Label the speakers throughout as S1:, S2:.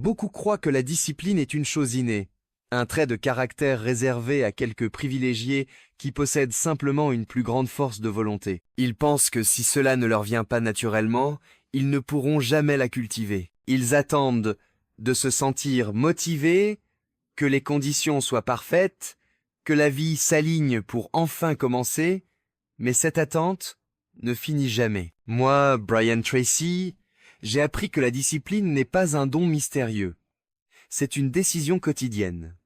S1: Beaucoup croient que la discipline est une chose innée, un trait de caractère réservé à quelques privilégiés qui possèdent simplement une plus grande force de volonté. Ils pensent que si cela ne leur vient pas naturellement, ils ne pourront jamais la cultiver. Ils attendent de se sentir motivés, que les conditions soient parfaites, que la vie s'aligne pour enfin commencer, mais cette attente ne finit jamais. Moi, Brian Tracy, j'ai appris que la discipline n'est pas un don mystérieux. C'est une décision quotidienne.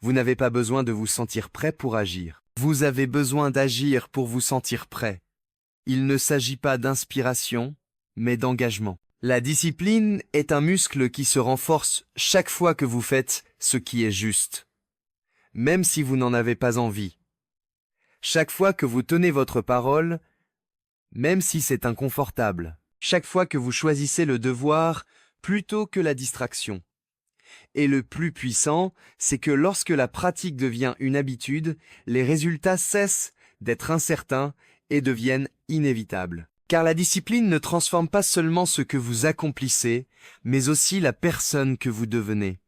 S1: Vous n'avez pas besoin de vous sentir prêt pour agir. Vous avez besoin d'agir pour vous sentir prêt. Il ne s'agit pas d'inspiration, mais d'engagement. La discipline est un muscle qui se renforce chaque fois que vous faites ce qui est juste, même si vous n'en avez pas envie. Chaque fois que vous tenez votre parole, même si c'est inconfortable. Chaque fois que vous choisissez le devoir plutôt que la distraction. Et le plus puissant, c'est que lorsque la pratique devient une habitude, les résultats cessent d'être incertains et deviennent inévitables. Car la discipline ne transforme pas seulement ce que vous accomplissez, mais aussi la personne que vous devenez.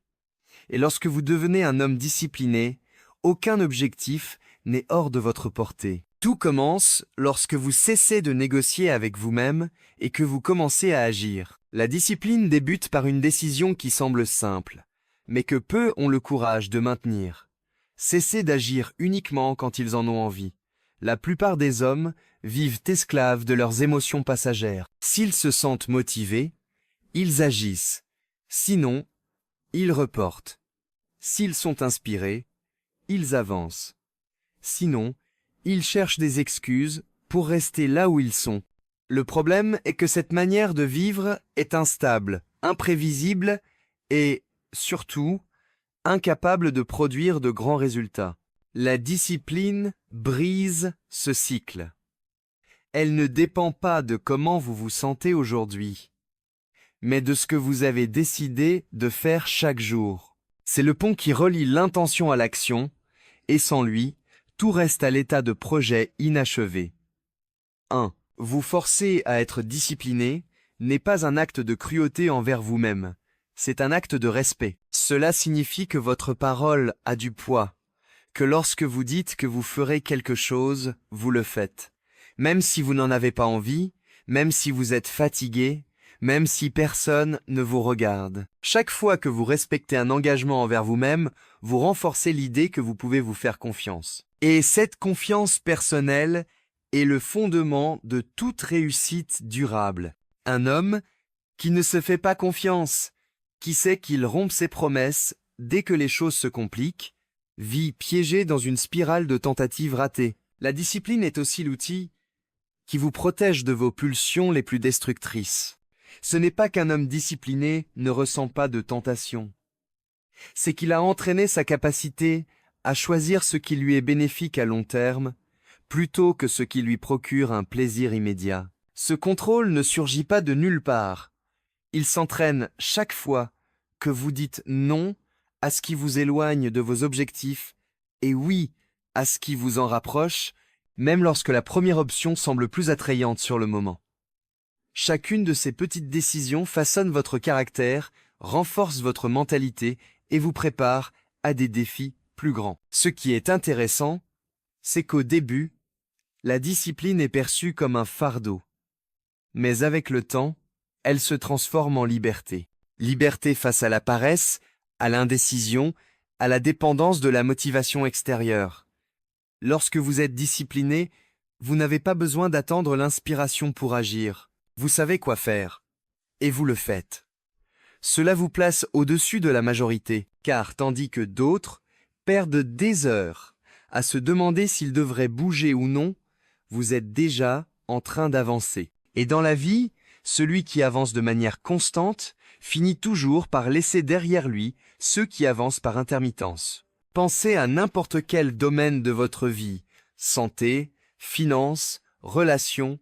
S1: Et lorsque vous devenez un homme discipliné, aucun objectif n'est hors de votre portée. Tout commence lorsque vous cessez de négocier avec vous-même et que vous commencez à agir. La discipline débute par une décision qui semble simple, mais que peu ont le courage de maintenir. Cessez d'agir uniquement quand ils en ont envie. La plupart des hommes vivent esclaves de leurs émotions passagères. S'ils se sentent motivés, ils agissent. Sinon, ils reportent. S'ils sont inspirés, ils avancent. Sinon, ils cherchent des excuses pour rester là où ils sont. Le problème est que cette manière de vivre est instable, imprévisible et, surtout, incapable de produire de grands résultats. La discipline brise ce cycle. Elle ne dépend pas de comment vous vous sentez aujourd'hui, mais de ce que vous avez décidé de faire chaque jour. C'est le pont qui relie l'intention à l'action, et sans lui, tout reste à l'état de projet inachevé. 1. Vous forcer à être discipliné n'est pas un acte de cruauté envers vous-même, c'est un acte de respect. Cela signifie que votre parole a du poids, que lorsque vous dites que vous ferez quelque chose, vous le faites. Même si vous n'en avez pas envie, même si vous êtes fatigué, même si personne ne vous regarde. Chaque fois que vous respectez un engagement envers vous-même, vous renforcez l'idée que vous pouvez vous faire confiance. Et cette confiance personnelle est le fondement de toute réussite durable. Un homme qui ne se fait pas confiance, qui sait qu'il rompt ses promesses dès que les choses se compliquent, vit piégé dans une spirale de tentatives ratées. La discipline est aussi l'outil qui vous protège de vos pulsions les plus destructrices. Ce n'est pas qu'un homme discipliné ne ressent pas de tentation. C'est qu'il a entraîné sa capacité à choisir ce qui lui est bénéfique à long terme, plutôt que ce qui lui procure un plaisir immédiat. Ce contrôle ne surgit pas de nulle part. Il s'entraîne chaque fois que vous dites non à ce qui vous éloigne de vos objectifs et oui à ce qui vous en rapproche, même lorsque la première option semble plus attrayante sur le moment. Chacune de ces petites décisions façonne votre caractère, renforce votre mentalité et vous prépare à des défis plus grands. Ce qui est intéressant, c'est qu'au début, la discipline est perçue comme un fardeau. Mais avec le temps, elle se transforme en liberté. Liberté face à la paresse, à l'indécision, à la dépendance de la motivation extérieure. Lorsque vous êtes discipliné, vous n'avez pas besoin d'attendre l'inspiration pour agir. Vous savez quoi faire, et vous le faites. Cela vous place au-dessus de la majorité, car tandis que d'autres perdent des heures à se demander s'ils devraient bouger ou non, vous êtes déjà en train d'avancer. Et dans la vie, celui qui avance de manière constante finit toujours par laisser derrière lui ceux qui avancent par intermittence. Pensez à n'importe quel domaine de votre vie, santé, finances, relations,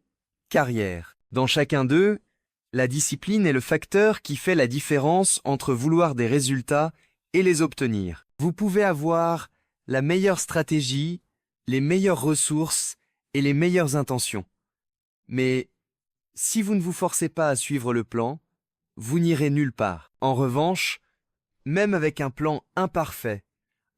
S1: carrière. Dans chacun d'eux, la discipline est le facteur qui fait la différence entre vouloir des résultats et les obtenir. Vous pouvez avoir la meilleure stratégie, les meilleures ressources et les meilleures intentions. Mais si vous ne vous forcez pas à suivre le plan, vous n'irez nulle part. En revanche, même avec un plan imparfait,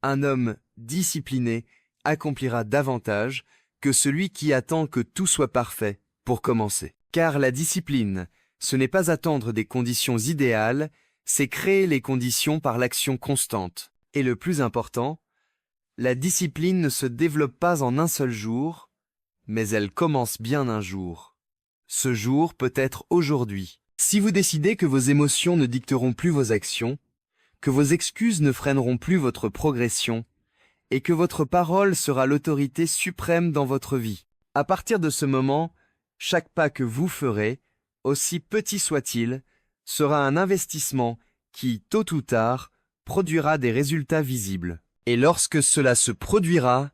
S1: un homme discipliné accomplira davantage que celui qui attend que tout soit parfait pour commencer. Car la discipline, ce n'est pas attendre des conditions idéales, c'est créer les conditions par l'action constante. Et le plus important, la discipline ne se développe pas en un seul jour, mais elle commence bien un jour. Ce jour peut être aujourd'hui. Si vous décidez que vos émotions ne dicteront plus vos actions, que vos excuses ne freineront plus votre progression, et que votre parole sera l'autorité suprême dans votre vie, à partir de ce moment, chaque pas que vous ferez, aussi petit soit-il, sera un investissement qui, tôt ou tard, produira des résultats visibles. Et lorsque cela se produira,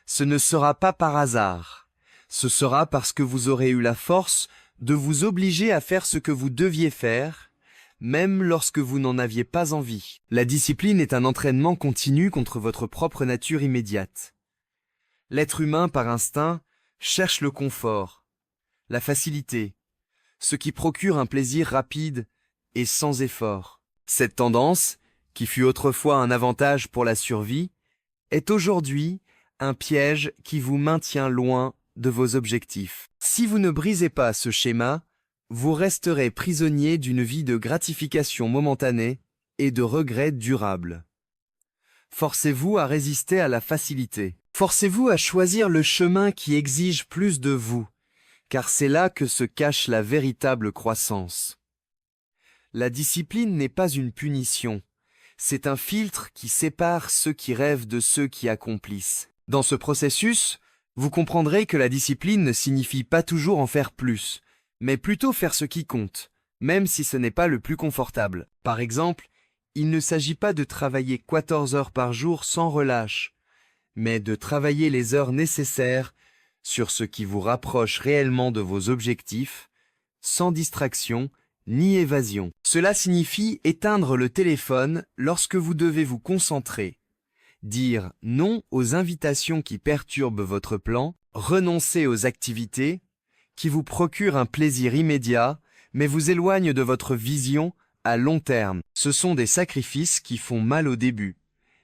S1: ce ne sera pas par hasard. Ce sera parce que vous aurez eu la force de vous obliger à faire ce que vous deviez faire, même lorsque vous n'en aviez pas envie. La discipline est un entraînement continu contre votre propre nature immédiate. L'être humain, par instinct, cherche le confort, la facilité, ce qui procure un plaisir rapide et sans effort. Cette tendance, qui fut autrefois un avantage pour la survie, est aujourd'hui un piège qui vous maintient loin de vos objectifs. Si vous ne brisez pas ce schéma, vous resterez prisonnier d'une vie de gratification momentanée et de regrets durables. Forcez-vous à résister à la facilité. Forcez-vous à choisir le chemin qui exige plus de vous, car c'est là que se cache la véritable croissance. La discipline n'est pas une punition, c'est un filtre qui sépare ceux qui rêvent de ceux qui accomplissent. Dans ce processus, vous comprendrez que la discipline ne signifie pas toujours en faire plus, mais plutôt faire ce qui compte, même si ce n'est pas le plus confortable. Par exemple, il ne s'agit pas de travailler 14 heures par jour sans relâche, mais de travailler les heures nécessaires sur ce qui vous rapproche réellement de vos objectifs, sans distraction ni évasion. Cela signifie éteindre le téléphone lorsque vous devez vous concentrer, dire non aux invitations qui perturbent votre plan, renoncer aux activités qui vous procurent un plaisir immédiat, mais vous éloignent de votre vision à long terme. Ce sont des sacrifices qui font mal au début,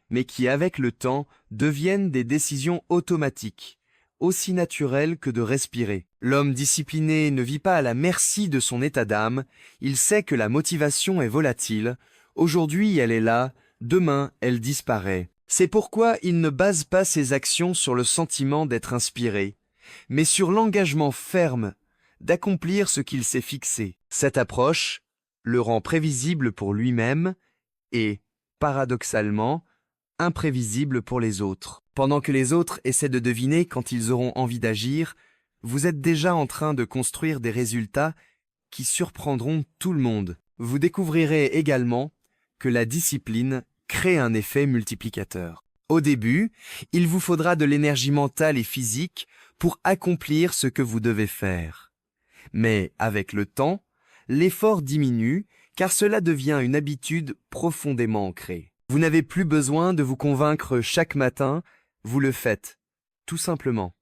S1: mais qui avec le temps deviennent des décisions automatiques, aussi naturelles que de respirer. L'homme discipliné ne vit pas à la merci de son état d'âme, il sait que la motivation est volatile, aujourd'hui elle est là, demain elle disparaît. C'est pourquoi il ne base pas ses actions sur le sentiment d'être inspiré, mais sur l'engagement ferme d'accomplir ce qu'il s'est fixé. Cette approche le rend prévisible pour lui-même et, paradoxalement, imprévisible pour les autres. Pendant que les autres essaient de deviner quand ils auront envie d'agir, vous êtes déjà en train de construire des résultats qui surprendront tout le monde. Vous découvrirez également que la discipline crée un effet multiplicateur. Au début, il vous faudra de l'énergie mentale et physique pour accomplir ce que vous devez faire. Mais avec le temps, l'effort diminue car cela devient une habitude profondément ancrée. Vous n'avez plus besoin de vous convaincre chaque matin, vous le faites, tout simplement.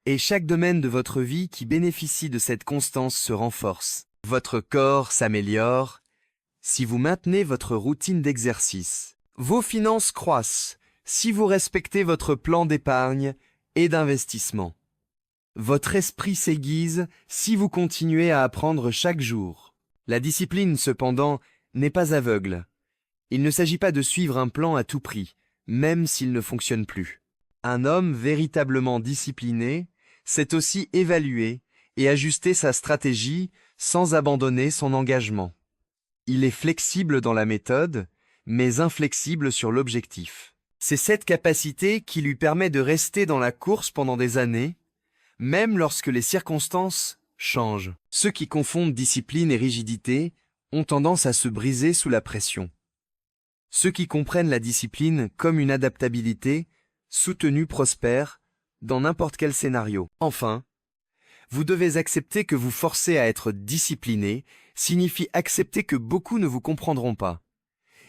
S1: Et chaque domaine de votre vie qui bénéficie de cette constance se renforce. Votre corps s'améliore si vous maintenez votre routine d'exercice. Vos finances croissent si vous respectez votre plan d'épargne et d'investissement. Votre esprit s'aiguise si vous continuez à apprendre chaque jour. La discipline, cependant, n'est pas aveugle. Il ne s'agit pas de suivre un plan à tout prix, même s'il ne fonctionne plus. Un homme véritablement discipliné sait aussi évaluer et ajuster sa stratégie sans abandonner son engagement. Il est flexible dans la méthode, mais inflexible sur l'objectif. C'est cette capacité qui lui permet de rester dans la course pendant des années, même lorsque les circonstances changent. Ceux qui confondent discipline et rigidité ont tendance à se briser sous la pression. Ceux qui comprennent la discipline comme une adaptabilité soutenue prospèrent dans n'importe quel scénario. Enfin, vous devez accepter que vous forcer à être discipliné signifie accepter que beaucoup ne vous comprendront pas.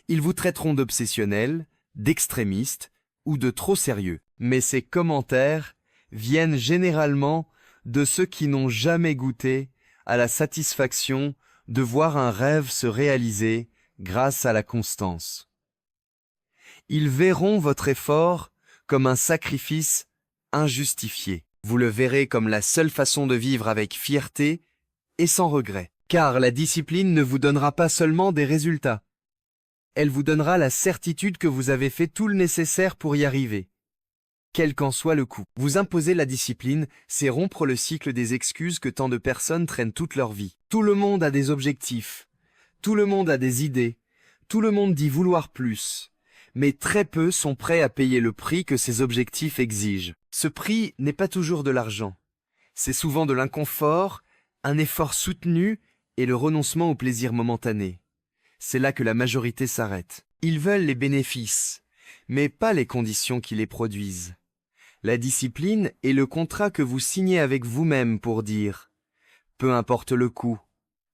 S1: Ils vous traiteront d'obsessionnel, d'extrémiste ou de trop sérieux. Mais ces commentaires viennent généralement de ceux qui n'ont jamais goûté à la satisfaction de voir un rêve se réaliser grâce à la constance. Ils verront votre effort comme un sacrifice injustifié. Vous le verrez comme la seule façon de vivre avec fierté et sans regret. Car la discipline ne vous donnera pas seulement des résultats. Elle vous donnera la certitude que vous avez fait tout le nécessaire pour y arriver, quel qu'en soit le coût. Vous imposer la discipline, c'est rompre le cycle des excuses que tant de personnes traînent toute leur vie. Tout le monde a des objectifs, tout le monde a des idées, tout le monde dit vouloir plus, mais très peu sont prêts à payer le prix que ces objectifs exigent. Ce prix n'est pas toujours de l'argent, c'est souvent de l'inconfort, un effort soutenu et le renoncement au plaisir momentané. C'est là que la majorité s'arrête. Ils veulent les bénéfices, mais pas les conditions qui les produisent. La discipline est le contrat que vous signez avec vous-même pour dire « Peu importe le coût,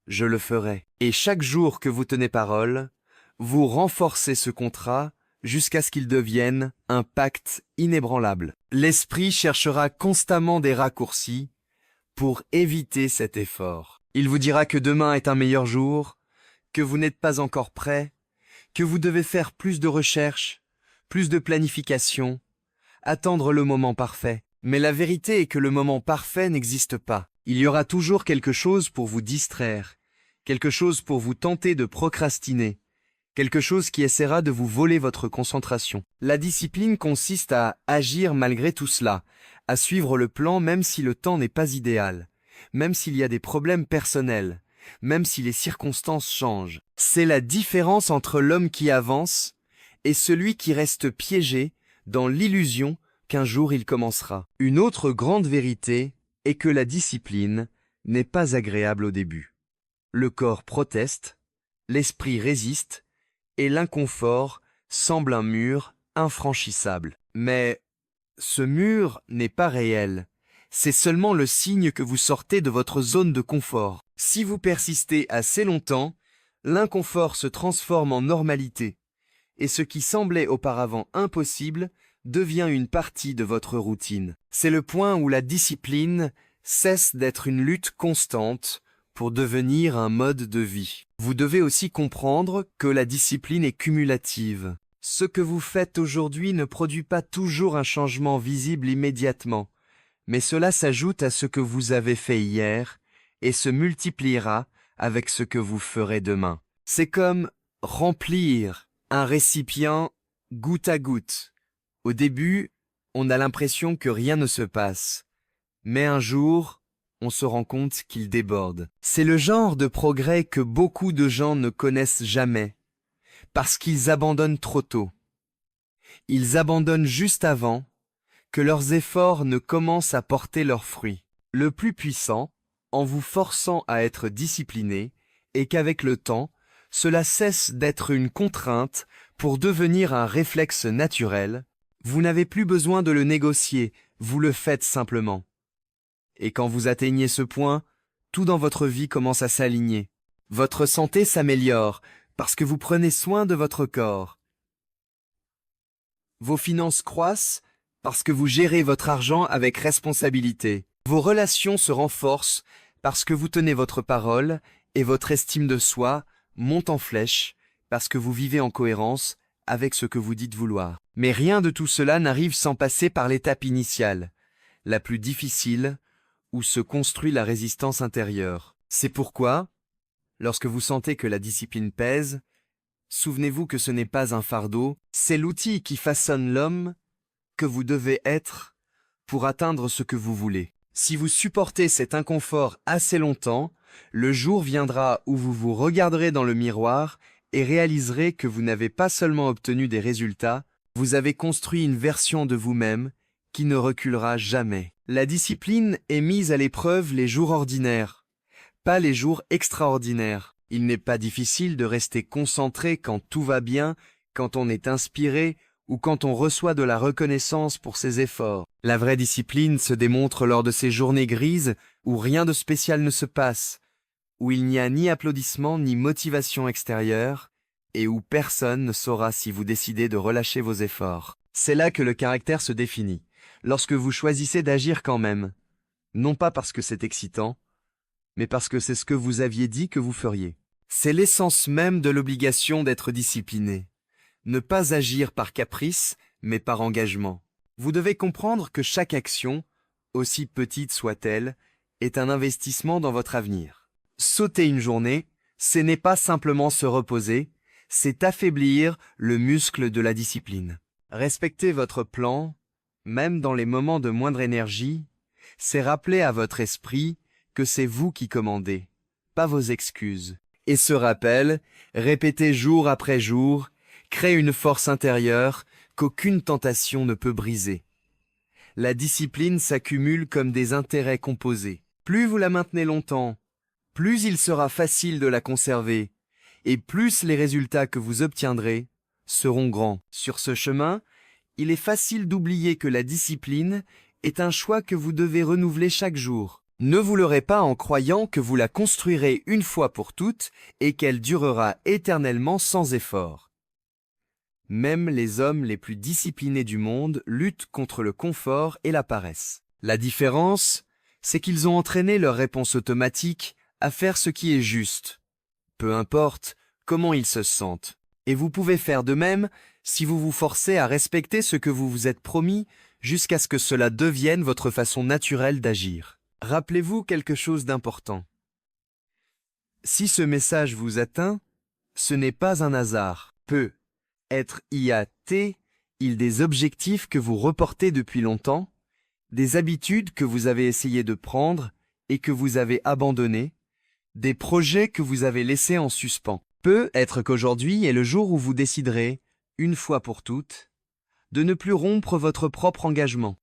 S1: je le ferai ». Et chaque jour que vous tenez parole, vous renforcez ce contrat jusqu'à ce qu'il devienne un pacte inébranlable. L'esprit cherchera constamment des raccourcis pour éviter cet effort. Il vous dira que demain est un meilleur jour, que vous n'êtes pas encore prêt, que vous devez faire plus de recherches, plus de planification, attendre le moment parfait. Mais la vérité est que le moment parfait n'existe pas. Il y aura toujours quelque chose pour vous distraire, quelque chose pour vous tenter de procrastiner, quelque chose qui essaiera de vous voler votre concentration. La discipline consiste à agir malgré tout cela, à suivre le plan même si le temps n'est pas idéal, même s'il y a des problèmes personnels, même si les circonstances changent. C'est la différence entre l'homme qui avance et celui qui reste piégé dans l'illusion qu'un jour il commencera. Une autre grande vérité est que la discipline n'est pas agréable au début. Le corps proteste, l'esprit résiste, et l'inconfort semble un mur infranchissable. Mais ce mur n'est pas réel. C'est seulement le signe que vous sortez de votre zone de confort. Si vous persistez assez longtemps, l'inconfort se transforme en normalité, et ce qui semblait auparavant impossible devient une partie de votre routine. C'est le point où la discipline cesse d'être une lutte constante pour devenir un mode de vie. Vous devez aussi comprendre que la discipline est cumulative. Ce que vous faites aujourd'hui ne produit pas toujours un changement visible immédiatement, mais cela s'ajoute à ce que vous avez fait hier et se multipliera avec ce que vous ferez demain. C'est comme remplir un récipient goutte à goutte. Au début, on a l'impression que rien ne se passe, mais un jour, on se rend compte qu'il déborde. C'est le genre de progrès que beaucoup de gens ne connaissent jamais, parce qu'ils abandonnent trop tôt. Ils abandonnent juste avant que leurs efforts ne commencent à porter leurs fruits. Le plus puissant, en vous forçant à être discipliné, est qu'avec le temps, cela cesse d'être une contrainte pour devenir un réflexe naturel. Vous n'avez plus besoin de le négocier, vous le faites simplement. Et quand vous atteignez ce point, tout dans votre vie commence à s'aligner. Votre santé s'améliore parce que vous prenez soin de votre corps. Vos finances croissent parce que vous gérez votre argent avec responsabilité. Vos relations se renforcent parce que vous tenez votre parole et votre estime de soi monte en flèche parce que vous vivez en cohérence avec ce que vous dites vouloir. Mais rien de tout cela n'arrive sans passer par l'étape initiale, la plus difficile, où se construit la résistance intérieure. C'est pourquoi, lorsque vous sentez que la discipline pèse, souvenez-vous que ce n'est pas un fardeau, c'est l'outil qui façonne l'homme que vous devez être pour atteindre ce que vous voulez. Si vous supportez cet inconfort assez longtemps, le jour viendra où vous vous regarderez dans le miroir et réaliserez que vous n'avez pas seulement obtenu des résultats, vous avez construit une version de vous-même qui ne reculera jamais. La discipline est mise à l'épreuve les jours ordinaires, pas les jours extraordinaires. Il n'est pas difficile de rester concentré quand tout va bien, quand on est inspiré ou quand on reçoit de la reconnaissance pour ses efforts. La vraie discipline se démontre lors de ces journées grises où rien de spécial ne se passe, où il n'y a ni applaudissements ni motivation extérieure, et où personne ne saura si vous décidez de relâcher vos efforts. C'est là que le caractère se définit, lorsque vous choisissez d'agir quand même, non pas parce que c'est excitant, mais parce que c'est ce que vous aviez dit que vous feriez. C'est l'essence même de l'obligation d'être discipliné. Ne pas agir par caprice, mais par engagement. Vous devez comprendre que chaque action, aussi petite soit-elle, est un investissement dans votre avenir. Sauter une journée, ce n'est pas simplement se reposer, c'est affaiblir le muscle de la discipline. Respecter votre plan, même dans les moments de moindre énergie, c'est rappeler à votre esprit que c'est vous qui commandez, pas vos excuses. Et ce rappel, répété jour après jour, crée une force intérieure qu'aucune tentation ne peut briser. La discipline s'accumule comme des intérêts composés. Plus vous la maintenez longtemps, plus il sera facile de la conserver, et plus les résultats que vous obtiendrez seront grands. Sur ce chemin, il est facile d'oublier que la discipline est un choix que vous devez renouveler chaque jour. Ne vous leurrez pas en croyant que vous la construirez une fois pour toutes et qu'elle durera éternellement sans effort. Même les hommes les plus disciplinés du monde luttent contre le confort et la paresse. La différence, c'est qu'ils ont entraîné leur réponse automatique à faire ce qui est juste, peu importe comment ils se sentent. Et vous pouvez faire de même si vous vous forcez à respecter ce que vous vous êtes promis jusqu'à ce que cela devienne votre façon naturelle d'agir. Rappelez-vous quelque chose d'important. Si ce message vous atteint, ce n'est pas un hasard. Peut être il des objectifs que vous reportez depuis longtemps, des habitudes que vous avez essayé de prendre et que vous avez abandonnées, des projets que vous avez laissés en suspens. Peut être qu'aujourd'hui est le jour où vous déciderez, une fois pour toutes, de ne plus rompre votre propre engagement.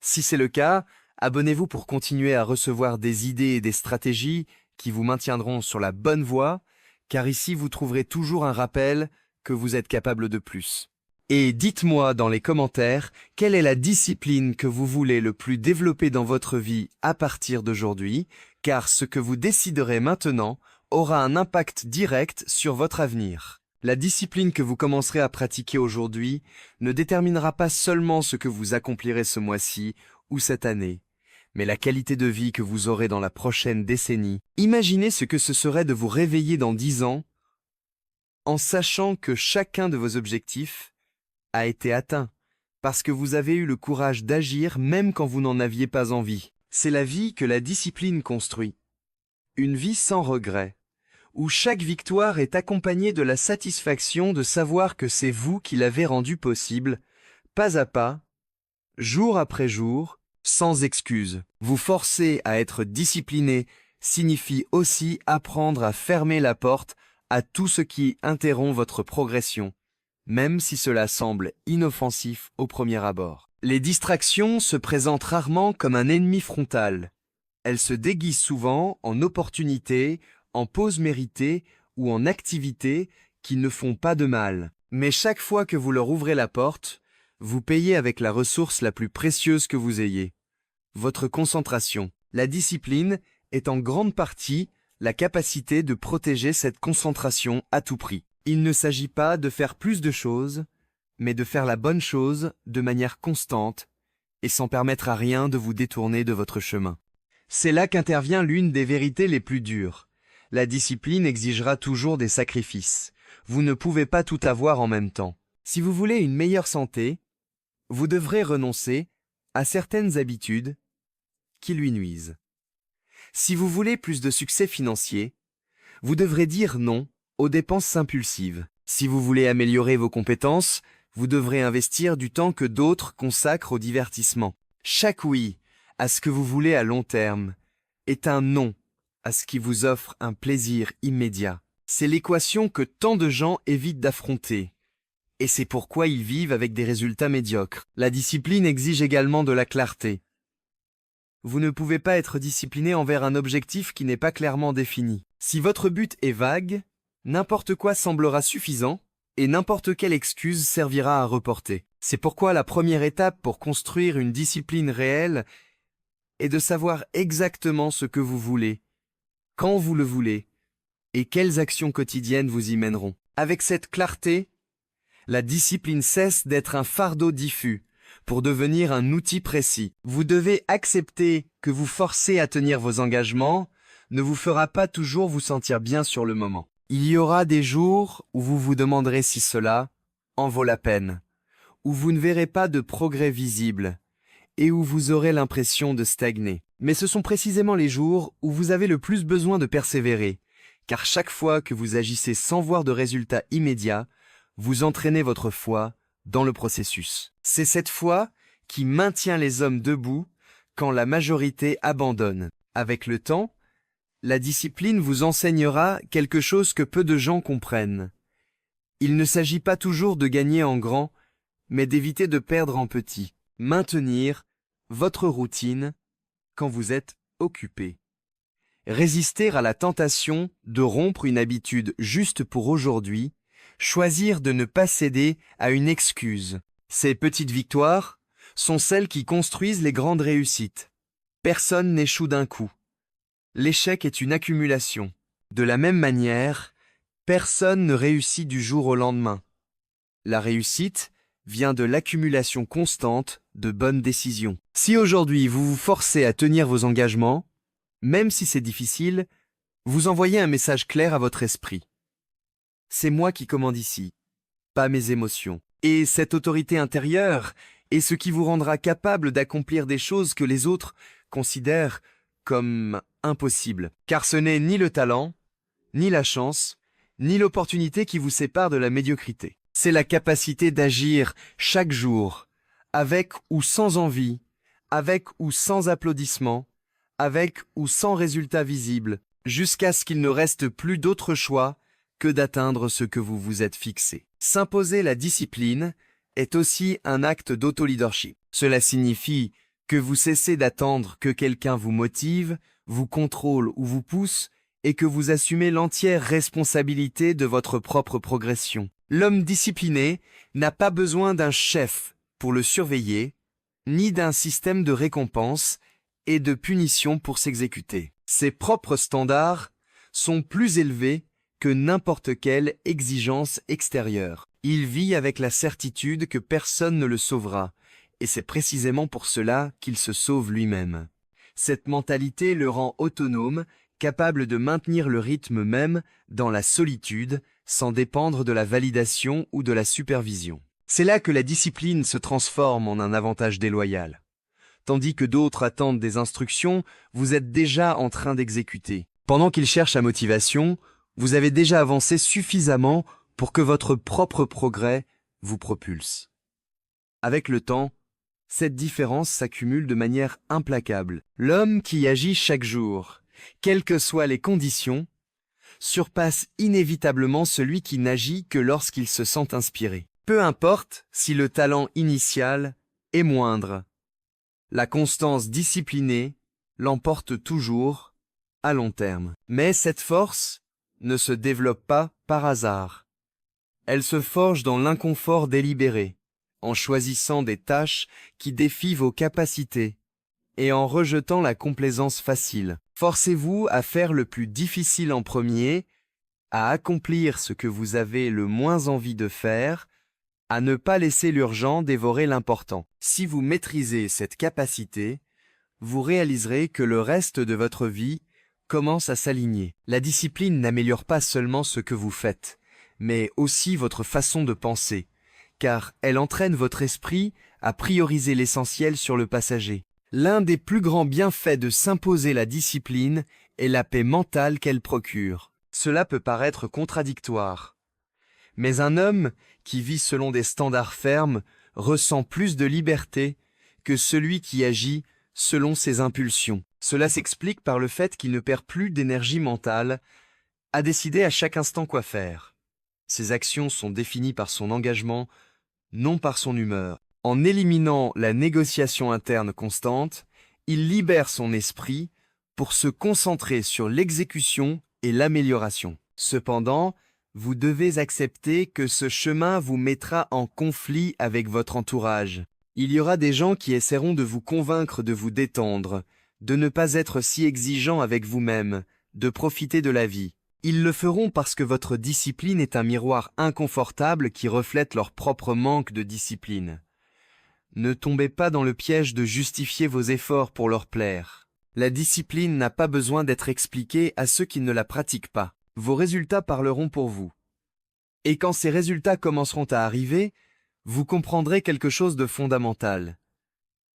S1: Si c'est le cas, abonnez-vous pour continuer à recevoir des idées et des stratégies qui vous maintiendront sur la bonne voie, car ici vous trouverez toujours un rappel que vous êtes capable de plus. Et dites-moi dans les commentaires quelle est la discipline que vous voulez le plus développer dans votre vie à partir d'aujourd'hui, car ce que vous déciderez maintenant aura un impact direct sur votre avenir. La discipline que vous commencerez à pratiquer aujourd'hui ne déterminera pas seulement ce que vous accomplirez ce mois-ci ou cette année, mais la qualité de vie que vous aurez dans la prochaine décennie. Imaginez ce que ce serait de vous réveiller dans 10 ans en sachant que chacun de vos objectifs a été atteint, parce que vous avez eu le courage d'agir même quand vous n'en aviez pas envie. C'est la vie que la discipline construit. Une vie sans regret, où chaque victoire est accompagnée de la satisfaction de savoir que c'est vous qui l'avez rendue possible, pas à pas, jour après jour, sans excuse. Vous forcer à être discipliné signifie aussi apprendre à fermer la porte à tout ce qui interrompt votre progression, même si cela semble inoffensif au premier abord. Les distractions se présentent rarement comme un ennemi frontal. Elles se déguisent souvent en opportunités, en pauses méritées ou en activités qui ne font pas de mal. Mais chaque fois que vous leur ouvrez la porte, vous payez avec la ressource la plus précieuse que vous ayez, votre concentration. La discipline est en grande partie la capacité de protéger cette concentration à tout prix. Il ne s'agit pas de faire plus de choses, mais de faire la bonne chose de manière constante et sans permettre à rien de vous détourner de votre chemin. C'est là qu'intervient l'une des vérités les plus dures. La discipline exigera toujours des sacrifices. Vous ne pouvez pas tout avoir en même temps. Si vous voulez une meilleure santé, vous devrez renoncer à certaines habitudes qui lui nuisent. Si vous voulez plus de succès financier, vous devrez dire non aux dépenses impulsives. Si vous voulez améliorer vos compétences, vous devrez investir du temps que d'autres consacrent au divertissement. Chaque oui à ce que vous voulez à long terme est un non à ce qui vous offre un plaisir immédiat. C'est l'équation que tant de gens évitent d'affronter. Et c'est pourquoi ils vivent avec des résultats médiocres. La discipline exige également de la clarté. Vous ne pouvez pas être discipliné envers un objectif qui n'est pas clairement défini. Si votre but est vague, n'importe quoi semblera suffisant et n'importe quelle excuse servira à reporter. C'est pourquoi la première étape pour construire une discipline réelle est de savoir exactement ce que vous voulez, quand vous le voulez et quelles actions quotidiennes vous y mèneront. Avec cette clarté, la discipline cesse d'être un fardeau diffus pour devenir un outil précis. Vous devez accepter que vous forcez à tenir vos engagements ne vous fera pas toujours vous sentir bien sur le moment. Il y aura des jours où vous vous demanderez si cela en vaut la peine, où vous ne verrez pas de progrès visible et où vous aurez l'impression de stagner. Mais ce sont précisément les jours où vous avez le plus besoin de persévérer, car chaque fois que vous agissez sans voir de résultats immédiats, vous entraînez votre foi dans le processus. C'est cette foi qui maintient les hommes debout quand la majorité abandonne. Avec le temps, la discipline vous enseignera quelque chose que peu de gens comprennent. Il ne s'agit pas toujours de gagner en grand, mais d'éviter de perdre en petit. Maintenir votre routine quand vous êtes occupé. Résister à la tentation de rompre une habitude juste pour aujourd'hui, choisir de ne pas céder à une excuse. Ces petites victoires sont celles qui construisent les grandes réussites. Personne n'échoue d'un coup. L'échec est une accumulation. De la même manière, personne ne réussit du jour au lendemain. La réussite vient de l'accumulation constante de bonnes décisions. Si aujourd'hui vous vous forcez à tenir vos engagements, même si c'est difficile, vous envoyez un message clair à votre esprit. C'est moi qui commande ici, pas mes émotions. Et cette autorité intérieure est ce qui vous rendra capable d'accomplir des choses que les autres considèrent comme impossibles. Car ce n'est ni le talent, ni la chance, ni l'opportunité qui vous sépare de la médiocrité. C'est la capacité d'agir chaque jour, avec ou sans envie, avec ou sans applaudissements, avec ou sans résultat visible, jusqu'à ce qu'il ne reste plus d'autre choix que d'atteindre ce que vous vous êtes fixé. S'imposer la discipline est aussi un acte d'auto-leadership. Cela signifie que vous cessez d'attendre que quelqu'un vous motive, vous contrôle ou vous pousse, et que vous assumez l'entière responsabilité de votre propre progression. L'homme discipliné n'a pas besoin d'un chef pour le surveiller, ni d'un système de récompense et de punition pour s'exécuter. Ses propres standards sont plus élevés que n'importe quelle exigence extérieure. Il vit avec la certitude que personne ne le sauvera, et c'est précisément pour cela qu'il se sauve lui-même. Cette mentalité le rend autonome, capable de maintenir le rythme même dans la solitude, sans dépendre de la validation ou de la supervision. C'est là que la discipline se transforme en un avantage déloyal. Tandis que d'autres attendent des instructions, vous êtes déjà en train d'exécuter. Pendant qu'ils cherchent la motivation, vous avez déjà avancé suffisamment pour que votre propre progrès vous propulse. Avec le temps, cette différence s'accumule de manière implacable. L'homme qui agit chaque jour, quelles que soient les conditions, surpasse inévitablement celui qui n'agit que lorsqu'il se sent inspiré. Peu importe si le talent initial est moindre, la constance disciplinée l'emporte toujours à long terme. Mais cette force ne se développe pas par hasard. Elle se forge dans l'inconfort délibéré, en choisissant des tâches qui défient vos capacités et en rejetant la complaisance facile. Forcez-vous à faire le plus difficile en premier, à accomplir ce que vous avez le moins envie de faire, à ne pas laisser l'urgent dévorer l'important. Si vous maîtrisez cette capacité, vous réaliserez que le reste de votre vie commence à s'aligner. La discipline n'améliore pas seulement ce que vous faites, mais aussi votre façon de penser, car elle entraîne votre esprit à prioriser l'essentiel sur le passager. L'un des plus grands bienfaits de s'imposer la discipline est la paix mentale qu'elle procure. Cela peut paraître contradictoire, mais un homme qui vit selon des standards fermes ressent plus de liberté que celui qui agit selon ses impulsions. Cela s'explique par le fait qu'il ne perd plus d'énergie mentale à décider à chaque instant quoi faire. Ses actions sont définies par son engagement, non par son humeur. En éliminant la négociation interne constante, il libère son esprit pour se concentrer sur l'exécution et l'amélioration. Cependant, vous devez accepter que ce chemin vous mettra en conflit avec votre entourage. Il y aura des gens qui essaieront de vous convaincre de vous détendre, de ne pas être si exigeant avec vous-même, de profiter de la vie. Ils le feront parce que votre discipline est un miroir inconfortable qui reflète leur propre manque de discipline. Ne tombez pas dans le piège de justifier vos efforts pour leur plaire. La discipline n'a pas besoin d'être expliquée à ceux qui ne la pratiquent pas. Vos résultats parleront pour vous. Et quand ces résultats commenceront à arriver, vous comprendrez quelque chose de fondamental.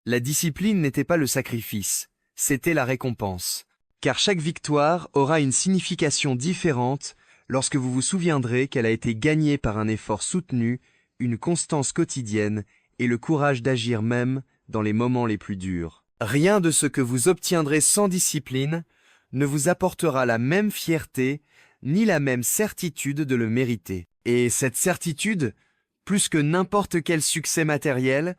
S1: La discipline n'était pas le sacrifice, c'était la récompense. Car chaque victoire aura une signification différente lorsque vous vous souviendrez qu'elle a été gagnée par un effort soutenu, une constance quotidienne et le courage d'agir même dans les moments les plus durs. Rien de ce que vous obtiendrez sans discipline ne vous apportera la même fierté ni la même certitude de le mériter. Et cette certitude, plus que n'importe quel succès matériel,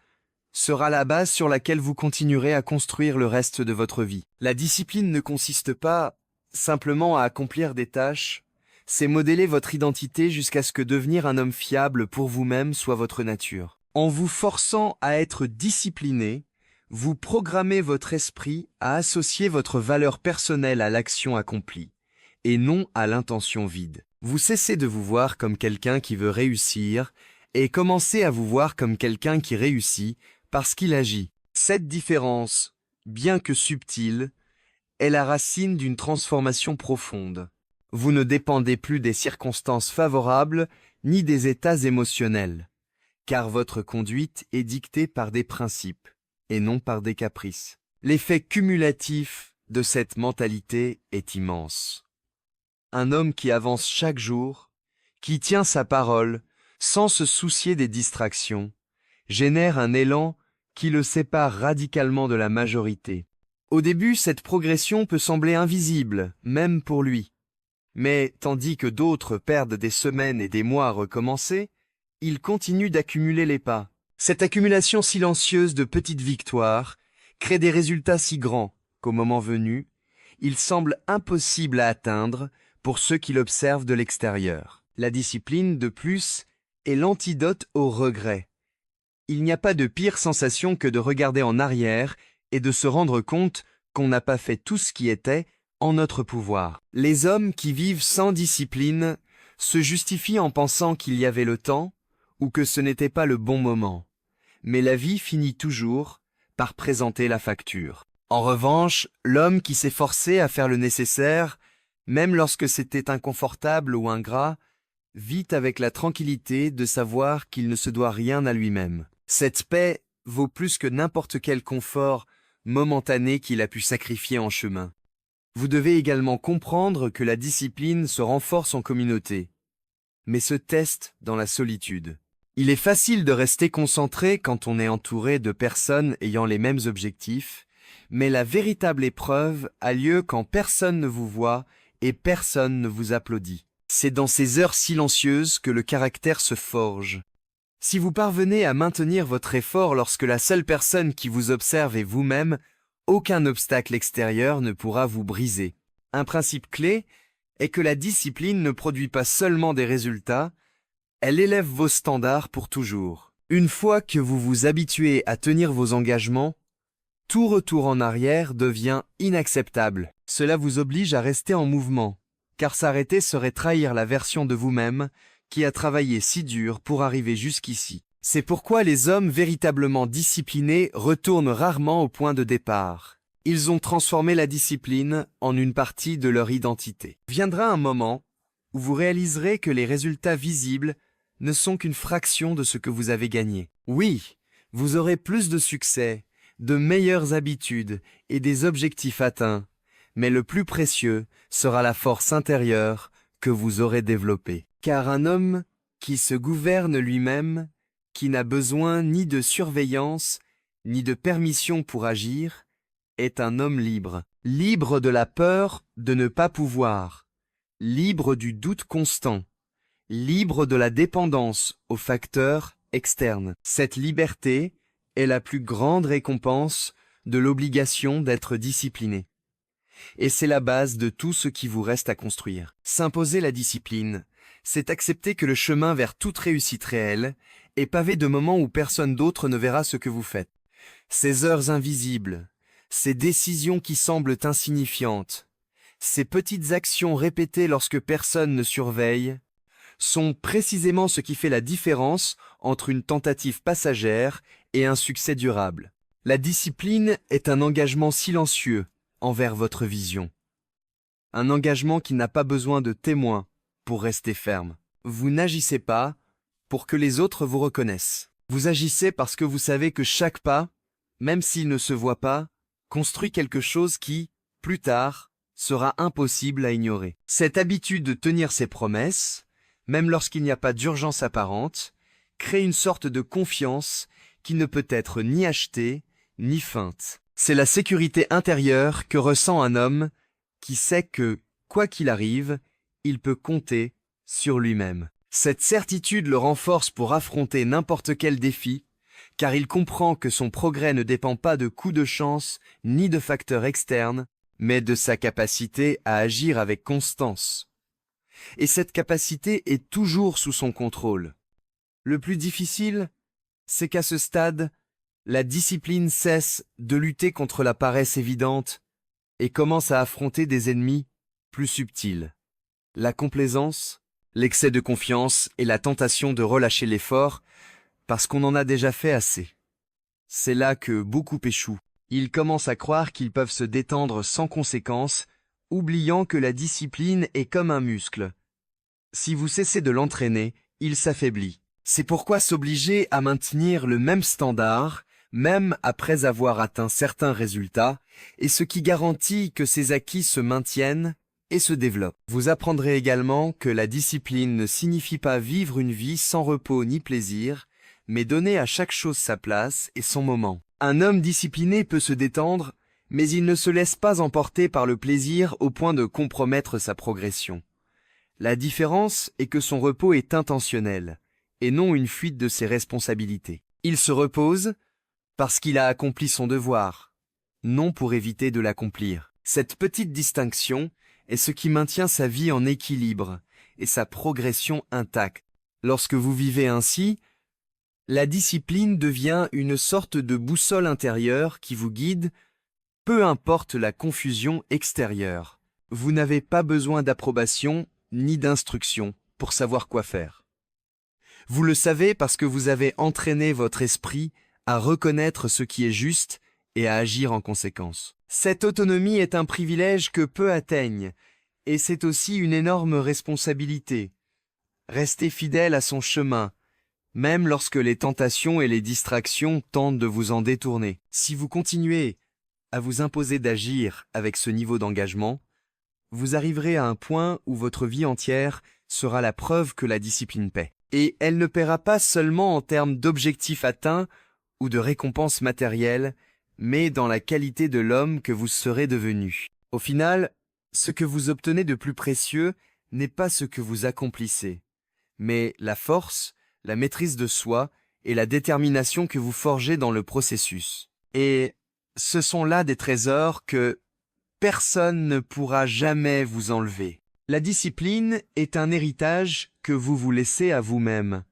S1: sera la base sur laquelle vous continuerez à construire le reste de votre vie. La discipline ne consiste pas simplement à accomplir des tâches, c'est modeler votre identité jusqu'à ce que devenir un homme fiable pour vous-même soit votre nature. En vous forçant à être discipliné, vous programmez votre esprit à associer votre valeur personnelle à l'action accomplie, et non à l'intention vide. Vous cessez de vous voir comme quelqu'un qui veut réussir, et commencez à vous voir comme quelqu'un qui réussit parce qu'il agit. Cette différence, bien que subtile, est la racine d'une transformation profonde. Vous ne dépendez plus des circonstances favorables ni des états émotionnels, car votre conduite est dictée par des principes et non par des caprices. L'effet cumulatif de cette mentalité est immense. Un homme qui avance chaque jour, qui tient sa parole sans se soucier des distractions, génère un élan qui le sépare radicalement de la majorité. Au début, cette progression peut sembler invisible, même pour lui. Mais tandis que d'autres perdent des semaines et des mois à recommencer, il continue d'accumuler les pas. Cette accumulation silencieuse de petites victoires crée des résultats si grands qu'au moment venu, il semble impossible à atteindre pour ceux qui l'observent de l'extérieur. La discipline, de plus, est l'antidote au regret. Il n'y a pas de pire sensation que de regarder en arrière et de se rendre compte qu'on n'a pas fait tout ce qui était en notre pouvoir. Les hommes qui vivent sans discipline se justifient en pensant qu'il y avait le temps ou que ce n'était pas le bon moment. Mais la vie finit toujours par présenter la facture. En revanche, l'homme qui s'est forcé à faire le nécessaire, même lorsque c'était inconfortable ou ingrat, vit avec la tranquillité de savoir qu'il ne se doit rien à lui-même. Cette paix vaut plus que n'importe quel confort momentané qu'il a pu sacrifier en chemin. Vous devez également comprendre que la discipline se renforce en communauté, mais se teste dans la solitude. Il est facile de rester concentré quand on est entouré de personnes ayant les mêmes objectifs, mais la véritable épreuve a lieu quand personne ne vous voit et personne ne vous applaudit. C'est dans ces heures silencieuses que le caractère se forge. Si vous parvenez à maintenir votre effort lorsque la seule personne qui vous observe est vous-même, aucun obstacle extérieur ne pourra vous briser. Un principe clé est que la discipline ne produit pas seulement des résultats, elle élève vos standards pour toujours. Une fois que vous vous habituez à tenir vos engagements, tout retour en arrière devient inacceptable. Cela vous oblige à rester en mouvement, car s'arrêter serait trahir la version de vous-même qui a travaillé si dur pour arriver jusqu'ici. C'est pourquoi les hommes véritablement disciplinés retournent rarement au point de départ. Ils ont transformé la discipline en une partie de leur identité. Viendra un moment où vous réaliserez que les résultats visibles ne sont qu'une fraction de ce que vous avez gagné. Oui, vous aurez plus de succès, de meilleures habitudes et des objectifs atteints, mais le plus précieux sera la force intérieure que vous aurez développée. Car un homme qui se gouverne lui-même, qui n'a besoin ni de surveillance, ni de permission pour agir, est un homme libre. Libre de la peur de ne pas pouvoir, libre du doute constant, libre de la dépendance aux facteurs externes. Cette liberté est la plus grande récompense de l'obligation d'être discipliné. Et c'est la base de tout ce qui vous reste à construire. S'imposer la discipline, c'est accepter que le chemin vers toute réussite réelle est pavé de moments où personne d'autre ne verra ce que vous faites. Ces heures invisibles, ces décisions qui semblent insignifiantes, ces petites actions répétées lorsque personne ne surveille, sont précisément ce qui fait la différence entre une tentative passagère et un succès durable. La discipline est un engagement silencieux envers votre vision. Un engagement qui n'a pas besoin de témoins pour rester ferme. Vous n'agissez pas pour que les autres vous reconnaissent. Vous agissez parce que vous savez que chaque pas, même s'il ne se voit pas, construit quelque chose qui, plus tard, sera impossible à ignorer. Cette habitude de tenir ses promesses, même lorsqu'il n'y a pas d'urgence apparente, crée une sorte de confiance qui ne peut être ni achetée, ni feinte. C'est la sécurité intérieure que ressent un homme qui sait que, quoi qu'il arrive, il peut compter sur lui-même. Cette certitude le renforce pour affronter n'importe quel défi, car il comprend que son progrès ne dépend pas de coups de chance ni de facteurs externes, mais de sa capacité à agir avec constance. Et cette capacité est toujours sous son contrôle. Le plus difficile, c'est qu'à ce stade, la discipline cesse de lutter contre la paresse évidente et commence à affronter des ennemis plus subtils. La complaisance, l'excès de confiance et la tentation de relâcher l'effort parce qu'on en a déjà fait assez. C'est là que beaucoup échouent. Ils commencent à croire qu'ils peuvent se détendre sans conséquence, oubliant que la discipline est comme un muscle. Si vous cessez de l'entraîner, il s'affaiblit. C'est pourquoi s'obliger à maintenir le même standard, même après avoir atteint certains résultats, est ce qui garantit que ces acquis se maintiennent et se développent. Vous apprendrez également que la discipline ne signifie pas vivre une vie sans repos ni plaisir, mais donner à chaque chose sa place et son moment. Un homme discipliné peut se détendre, mais il ne se laisse pas emporter par le plaisir au point de compromettre sa progression. La différence est que son repos est intentionnel, et non une fuite de ses responsabilités. Il se repose parce qu'il a accompli son devoir, non pour éviter de l'accomplir. Cette petite distinction est ce qui maintient sa vie en équilibre et sa progression intacte. Lorsque vous vivez ainsi, la discipline devient une sorte de boussole intérieure qui vous guide, peu importe la confusion extérieure. Vous n'avez pas besoin d'approbation ni d'instruction pour savoir quoi faire. Vous le savez parce que vous avez entraîné votre esprit à reconnaître ce qui est juste et à agir en conséquence. Cette autonomie est un privilège que peu atteignent, et c'est aussi une énorme responsabilité. Restez fidèle à son chemin, même lorsque les tentations et les distractions tentent de vous en détourner. Si vous continuez à vous imposer d'agir avec ce niveau d'engagement, vous arriverez à un point où votre vie entière sera la preuve que la discipline paie. Et elle ne paiera pas seulement en termes d'objectifs atteints ou de récompenses matérielles, mais dans la qualité de l'homme que vous serez devenu. Au final, ce que vous obtenez de plus précieux n'est pas ce que vous accomplissez, mais la force, la maîtrise de soi et la détermination que vous forgez dans le processus. Et ce sont là des trésors que personne ne pourra jamais vous enlever. La discipline est un héritage que vous vous laissez à vous-même.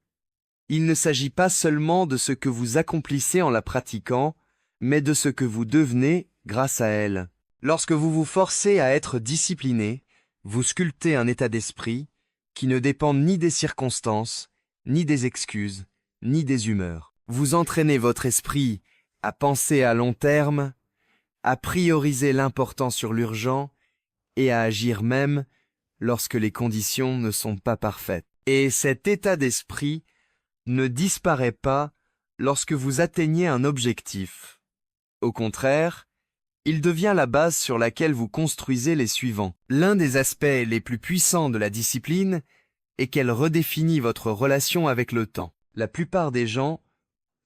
S1: Il ne s'agit pas seulement de ce que vous accomplissez en la pratiquant, mais de ce que vous devenez grâce à elle. Lorsque vous vous forcez à être discipliné, vous sculptez un état d'esprit qui ne dépend ni des circonstances, ni des excuses, ni des humeurs. Vous entraînez votre esprit à penser à long terme, à prioriser l'important sur l'urgent et à agir même lorsque les conditions ne sont pas parfaites. Et cet état d'esprit ne disparaît pas lorsque vous atteignez un objectif. Au contraire, il devient la base sur laquelle vous construisez les suivants. L'un des aspects les plus puissants de la discipline est qu'elle redéfinit votre relation avec le temps. La plupart des gens,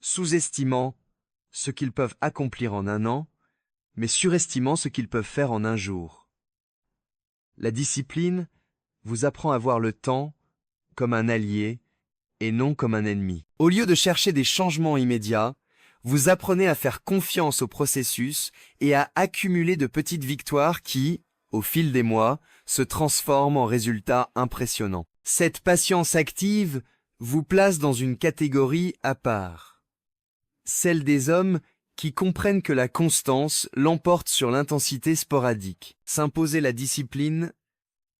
S1: sous-estimant ce qu'ils peuvent accomplir en un an, mais surestimant ce qu'ils peuvent faire en un jour. La discipline vous apprend à voir le temps comme un allié et non comme un ennemi. Au lieu de chercher des changements immédiats, vous apprenez à faire confiance au processus et à accumuler de petites victoires qui, au fil des mois, se transforment en résultats impressionnants. Cette patience active vous place dans une catégorie à part, celle des hommes qui comprennent que la constance l'emporte sur l'intensité sporadique. S'imposer la discipline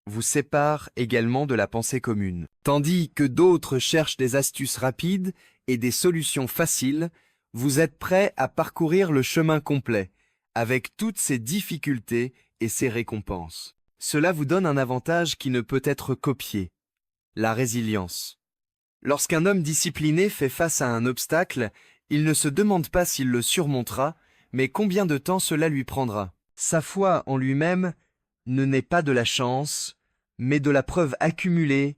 S1: vous sépare également de la pensée commune. Tandis que d'autres cherchent des astuces rapides et des solutions faciles, vous êtes prêt à parcourir le chemin complet, avec toutes ses difficultés et ses récompenses. Cela vous donne un avantage qui ne peut être copié, la résilience. Lorsqu'un homme discipliné fait face à un obstacle, il ne se demande pas s'il le surmontera, mais combien de temps cela lui prendra. Sa foi en lui-même ne naît pas de la chance, mais de la preuve accumulée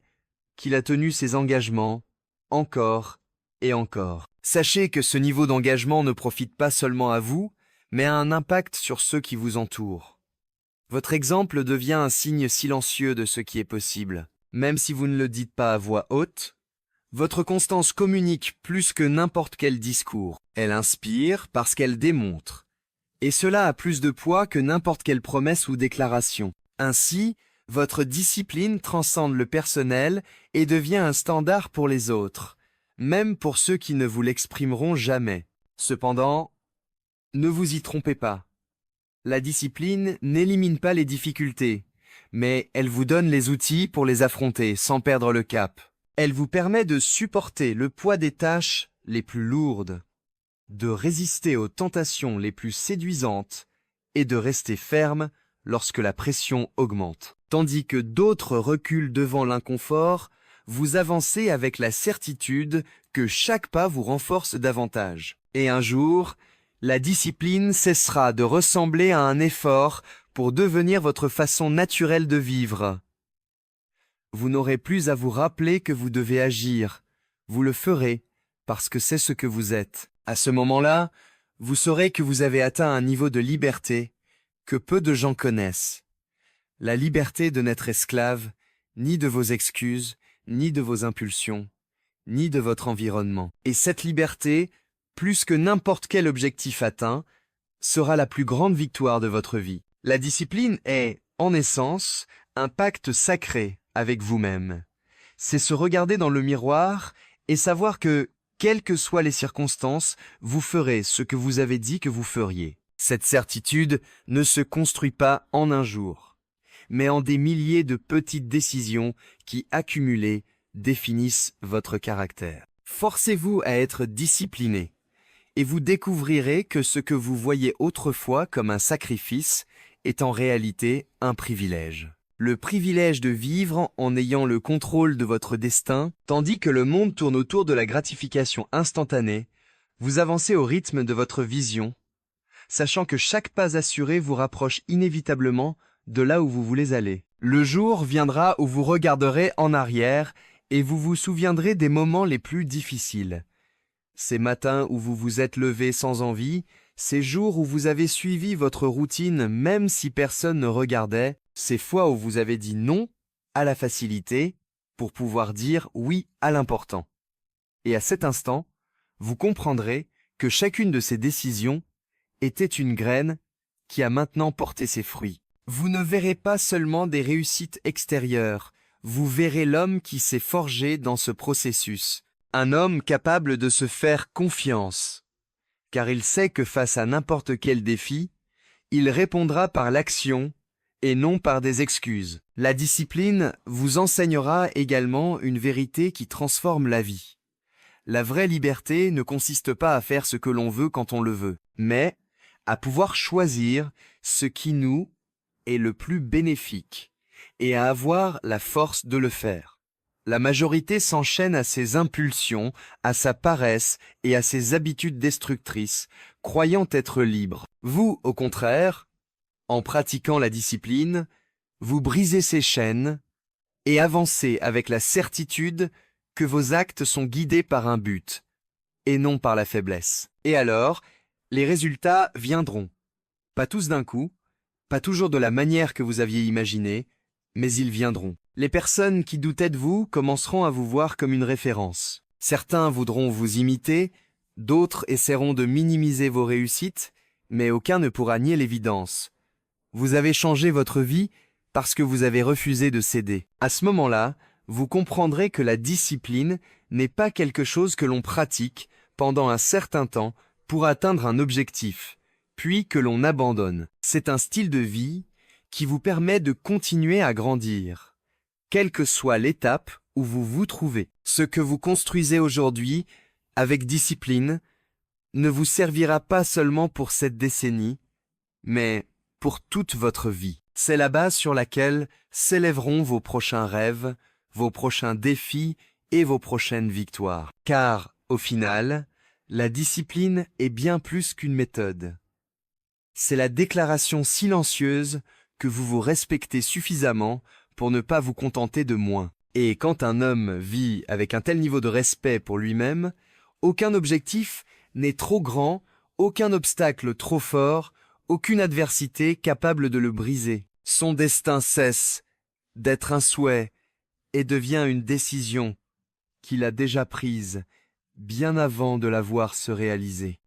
S1: qu'il a tenu ses engagements, encore et encore. Sachez que ce niveau d'engagement ne profite pas seulement à vous, mais a un impact sur ceux qui vous entourent. Votre exemple devient un signe silencieux de ce qui est possible. Même si vous ne le dites pas à voix haute, votre constance communique plus que n'importe quel discours. Elle inspire parce qu'elle démontre. Et cela a plus de poids que n'importe quelle promesse ou déclaration. Ainsi, votre discipline transcende le personnel et devient un standard pour les autres, même pour ceux qui ne vous l'exprimeront jamais. Cependant, ne vous y trompez pas. La discipline n'élimine pas les difficultés, mais elle vous donne les outils pour les affronter sans perdre le cap. Elle vous permet de supporter le poids des tâches les plus lourdes, de résister aux tentations les plus séduisantes et de rester ferme lorsque la pression augmente. Tandis que d'autres reculent devant l'inconfort, vous avancez avec la certitude que chaque pas vous renforce davantage. Et un jour, la discipline cessera de ressembler à un effort pour devenir votre façon naturelle de vivre. Vous n'aurez plus à vous rappeler que vous devez agir. Vous le ferez parce que c'est ce que vous êtes. À ce moment-là, vous saurez que vous avez atteint un niveau de liberté que peu de gens connaissent. La liberté de n'être esclave ni de vos excuses, ni de vos impulsions, ni de votre environnement. Et cette liberté, plus que n'importe quel objectif atteint, sera la plus grande victoire de votre vie. La discipline est, en essence, un pacte sacré avec vous-même. C'est se regarder dans le miroir et savoir que, quelles que soient les circonstances, vous ferez ce que vous avez dit que vous feriez. Cette certitude ne se construit pas en un jour, mais en des milliers de petites décisions qui, accumulées, définissent votre caractère. Forcez-vous à être discipliné, et vous découvrirez que ce que vous voyez autrefois comme un sacrifice est en réalité un privilège. Le privilège de vivre en ayant le contrôle de votre destin, tandis que le monde tourne autour de la gratification instantanée, vous avancez au rythme de votre vision, sachant que chaque pas assuré vous rapproche inévitablement de là où vous voulez aller. Le jour viendra où vous regarderez en arrière et vous vous souviendrez des moments les plus difficiles. Ces matins où vous vous êtes levé sans envie, ces jours où vous avez suivi votre routine même si personne ne regardait, ces fois où vous avez dit non à la facilité pour pouvoir dire oui à l'important. Et à cet instant, vous comprendrez que chacune de ces décisions était une graine qui a maintenant porté ses fruits. Vous ne verrez pas seulement des réussites extérieures, vous verrez l'homme qui s'est forgé dans ce processus, un homme capable de se faire confiance, car il sait que face à n'importe quel défi, il répondra par l'action et non par des excuses. La discipline vous enseignera également une vérité qui transforme la vie. La vraie liberté ne consiste pas à faire ce que l'on veut quand on le veut, mais à pouvoir choisir ce qui nous est le plus bénéfique et à avoir la force de le faire. La majorité s'enchaîne à ses impulsions, à sa paresse et à ses habitudes destructrices, croyant être libre. Vous, au contraire, en pratiquant la discipline, vous brisez ces chaînes et avancez avec la certitude que vos actes sont guidés par un but, et non par la faiblesse. Et alors, les résultats viendront. Pas tous d'un coup, pas toujours de la manière que vous aviez imaginé, mais ils viendront. Les personnes qui doutaient de vous commenceront à vous voir comme une référence. Certains voudront vous imiter, d'autres essaieront de minimiser vos réussites, mais aucun ne pourra nier l'évidence. Vous avez changé votre vie parce que vous avez refusé de céder. À ce moment-là, vous comprendrez que la discipline n'est pas quelque chose que l'on pratique pendant un certain temps pour atteindre un objectif, puis que l'on abandonne. C'est un style de vie qui vous permet de continuer à grandir, quelle que soit l'étape où vous vous trouvez. Ce que vous construisez aujourd'hui, avec discipline, ne vous servira pas seulement pour cette décennie, mais pour toute votre vie. C'est la base sur laquelle s'élèveront vos prochains rêves, vos prochains défis et vos prochaines victoires. Car, au final, la discipline est bien plus qu'une méthode. C'est la déclaration silencieuse que vous vous respectez suffisamment pour ne pas vous contenter de moins. Et quand un homme vit avec un tel niveau de respect pour lui-même, aucun objectif n'est trop grand, aucun obstacle trop fort, aucune adversité capable de le briser. Son destin cesse d'être un souhait et devient une décision qu'il a déjà prise bien avant de la voir se réaliser.